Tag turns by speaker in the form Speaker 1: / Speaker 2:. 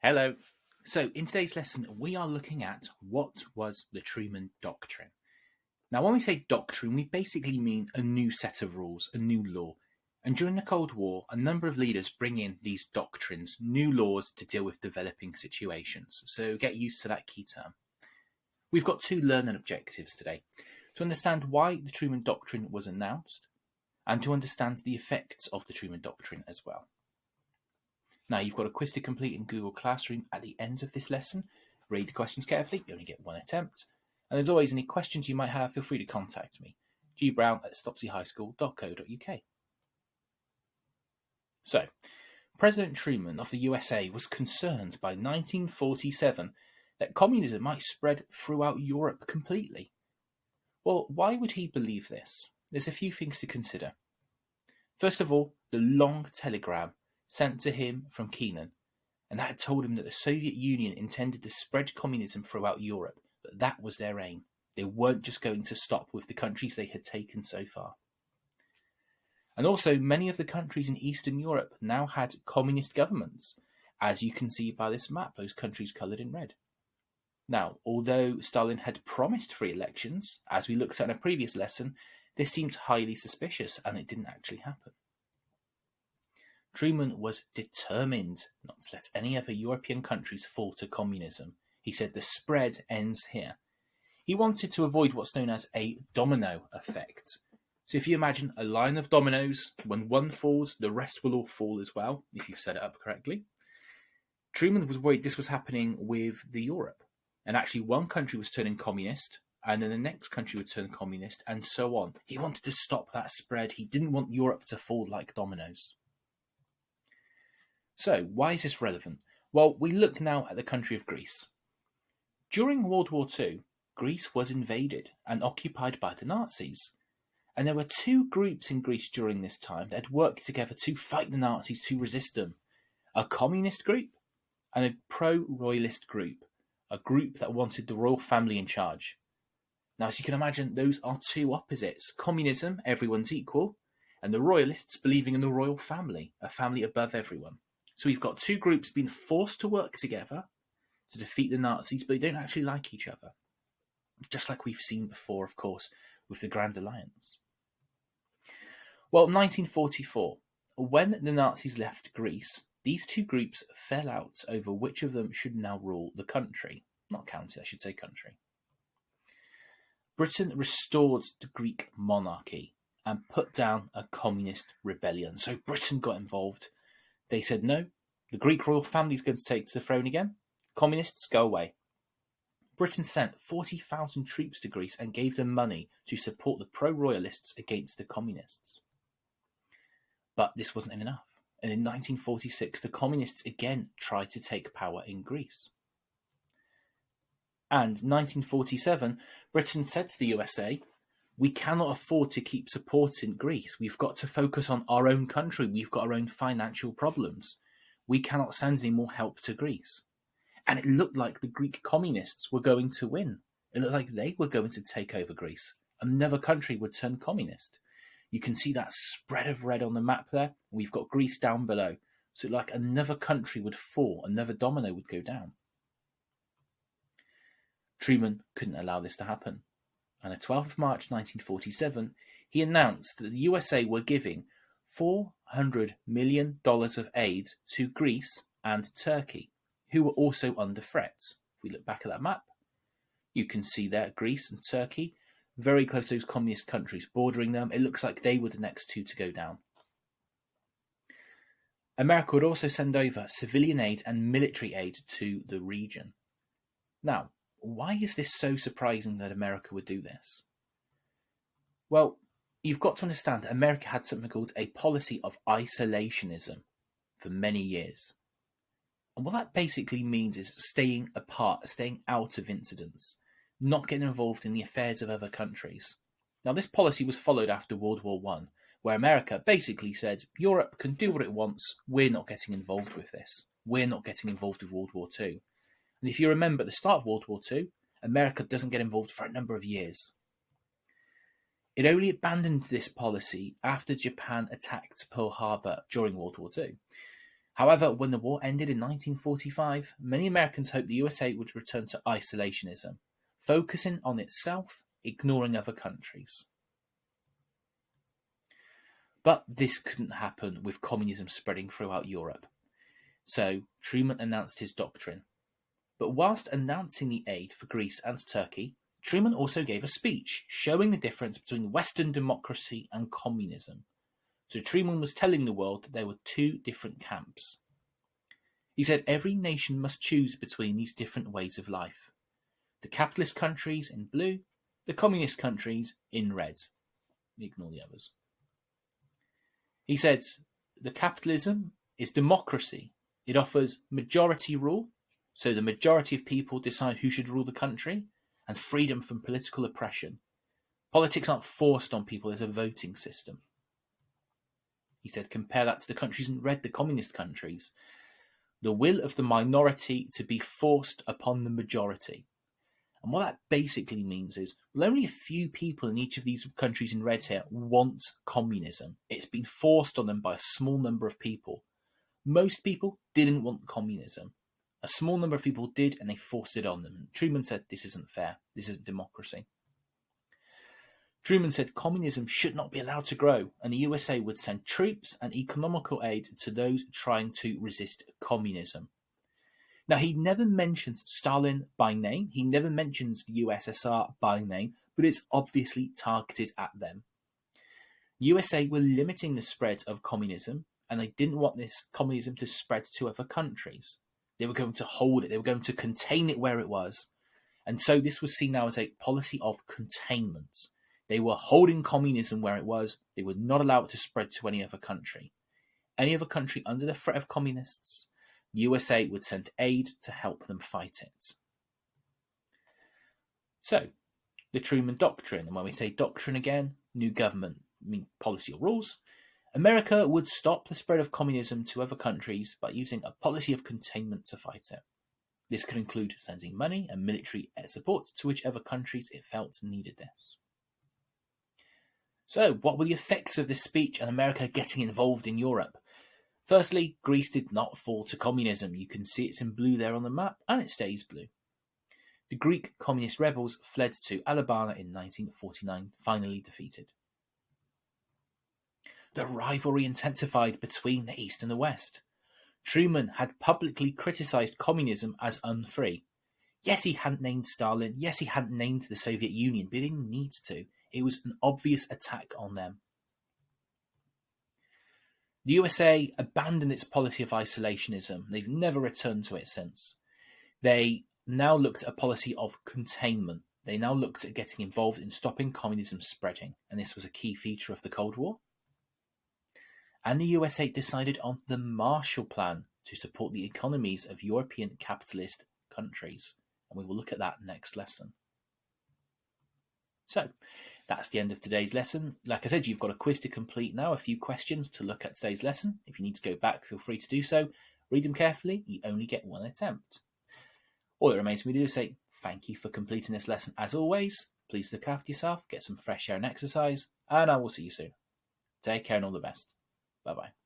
Speaker 1: Hello. So, in today's lesson, we are looking at what was the Truman Doctrine. Now, when we say doctrine, we basically mean a new set of rules, a new law. And during the Cold War, a number of leaders bring in these doctrines, new laws to deal with developing situations. So, get used to that key term. We've got two learning objectives today: to understand why the Truman Doctrine was announced, and to understand the effects of the Truman Doctrine as well. Now, you've got a quiz to complete in Google Classroom at the end of this lesson. Read the questions carefully, you only get one attempt. And as always, any questions you might have, feel free to contact me, gbrown@stopsyhighschool.co.uk. So, President Truman of the USA was concerned by 1947 that communism might spread throughout Europe completely. Well, why would he believe this? There's a few things to consider. First of all, the long telegram sent to him from Keenan, and that had told him that the Soviet Union intended to spread communism throughout Europe, but that was their aim. They weren't just going to stop with the countries they had taken so far. And also, many of the countries in Eastern Europe now had communist governments, as you can see by this map, those countries coloured in red. Now, although Stalin had promised free elections, as we looked at in a previous lesson, this seemed highly suspicious, and it didn't actually happen. Truman was determined not to let any other European countries fall to communism. He said the spread ends here. He wanted to avoid what's known as a domino effect. So if you imagine a line of dominoes, when one falls, the rest will all fall as well, if you've set it up correctly. Truman was worried this was happening with Europe. And actually one country was turning communist, and then the next country would turn communist, and so on. He wanted to stop that spread. He didn't want Europe to fall like dominoes. So, why is this relevant? Well, we look now at the country of Greece. During World War II, Greece was invaded and occupied by the Nazis. And there were two groups in Greece during this time that had worked together to fight the Nazis, to resist them. A communist group and a pro-royalist group, a group that wanted the royal family in charge. Now, as you can imagine, those are two opposites. Communism, everyone's equal, and the royalists believing in the royal family, a family above everyone. So we've got two groups being forced to work together to defeat the Nazis, but they don't actually like each other. Just like we've seen before, of course, with the Grand Alliance. Well, 1944, when the Nazis left Greece, these two groups fell out over which of them should now rule the country. Not county, I should say country. Britain restored the Greek monarchy and put down a communist rebellion. So Britain got involved. They said, no, the Greek royal family is going to take to the throne again. Communists, go away. Britain sent 40,000 troops to Greece and gave them money to support the pro-royalists against the communists. But this wasn't enough. And in 1946, the communists again tried to take power in Greece. And 1947, Britain said to the USA, we cannot afford to keep supporting Greece. We've got to focus on our own country. We've got our own financial problems. We cannot send any more help to Greece. And it looked like the Greek communists were going to win. It looked like they were going to take over Greece. Another country would turn communist. You can see that spread of red on the map there. We've got Greece down below. So it looked like another country would fall. Another domino would go down. Truman couldn't allow this to happen. On the 12th of March 1947, he announced that the USA were giving $400 million of aid to Greece and Turkey, who were also under threat. If we look back at that map, you can see there Greece and Turkey, very close to those communist countries, bordering them. It looks like they were the next two to go down. America would also send over civilian aid and military aid to the region. Now, why is this so surprising that America would do this? Well, you've got to understand that America had something called a policy of isolationism for many years. And what that basically means is staying apart, staying out of incidents, not getting involved in the affairs of other countries. Now, this policy was followed after World War I, where America basically said, Europe can do what it wants, we're not getting involved with this. We're not getting involved with World War II. And if you remember at the start of World War II, America doesn't get involved for a number of years. It only abandoned this policy after Japan attacked Pearl Harbor during World War II. However, when the war ended in 1945, many Americans hoped the USA would return to isolationism, focusing on itself, ignoring other countries. But this couldn't happen with communism spreading throughout Europe. So Truman announced his doctrine. But whilst announcing the aid for Greece and Turkey, Truman also gave a speech showing the difference between Western democracy and communism. So Truman was telling the world that there were two different camps. He said every nation must choose between these different ways of life. The capitalist countries in blue, the communist countries in red. Ignore the others. He said the capitalism is democracy. It offers majority rule, so the majority of people decide who should rule the country, and freedom from political oppression. Politics aren't forced on people, there's a voting system. He said compare that to the countries in red, the communist countries. The will of the minority to be forced upon the majority. And what that basically means is, well, only a few people in each of these countries in red here want communism. It's been forced on them by a small number of people. Most people didn't want communism. A small number of people did, and they forced it on them. Truman said, this isn't fair. This isn't democracy. Truman said communism should not be allowed to grow, and the USA would send troops and economical aid to those trying to resist communism. Now, he never mentions Stalin by name. He never mentions the USSR by name, but it's obviously targeted at them. USA were limiting the spread of communism, and they didn't want this communism to spread to other countries. They were going to hold it. They were going to contain it where it was. And so this was seen now as a policy of containment. They were holding communism where it was. They would not allow it to spread to any other country. Any other country under the threat of communists, the USA would send aid to help them fight it. So, the Truman Doctrine, and when we say doctrine again, new government, policy or rules, America would stop the spread of communism to other countries by using a policy of containment to fight it. This could include sending money and military support to whichever countries it felt needed this. So, what were the effects of this speech and America getting involved in Europe? Firstly, Greece did not fall to communism. You can see it's in blue there on the map, and it stays blue. The Greek communist rebels fled to Alabama in 1949, finally defeated. The rivalry intensified between the East and the West. Truman had publicly criticised communism as unfree. Yes, he hadn't named Stalin. Yes, he hadn't named the Soviet Union, but he didn't need to. It was an obvious attack on them. The USA abandoned its policy of isolationism. They've never returned to it since. They now looked at a policy of containment. They now looked at getting involved in stopping communism spreading, and this was a key feature of the Cold War. And the USA decided on the Marshall Plan to support the economies of European capitalist countries, and we will look at that next lesson. So, that's the end of today's lesson. Like I said, you've got a quiz to complete now, a few questions to look at today's lesson. If you need to go back, feel free to do so. Read them carefully. You only get one attempt. All that remains for me to do is say thank you for completing this lesson. As always, please look after yourself, get some fresh air and exercise, and I will see you soon. Take care and all the best. Bye-bye.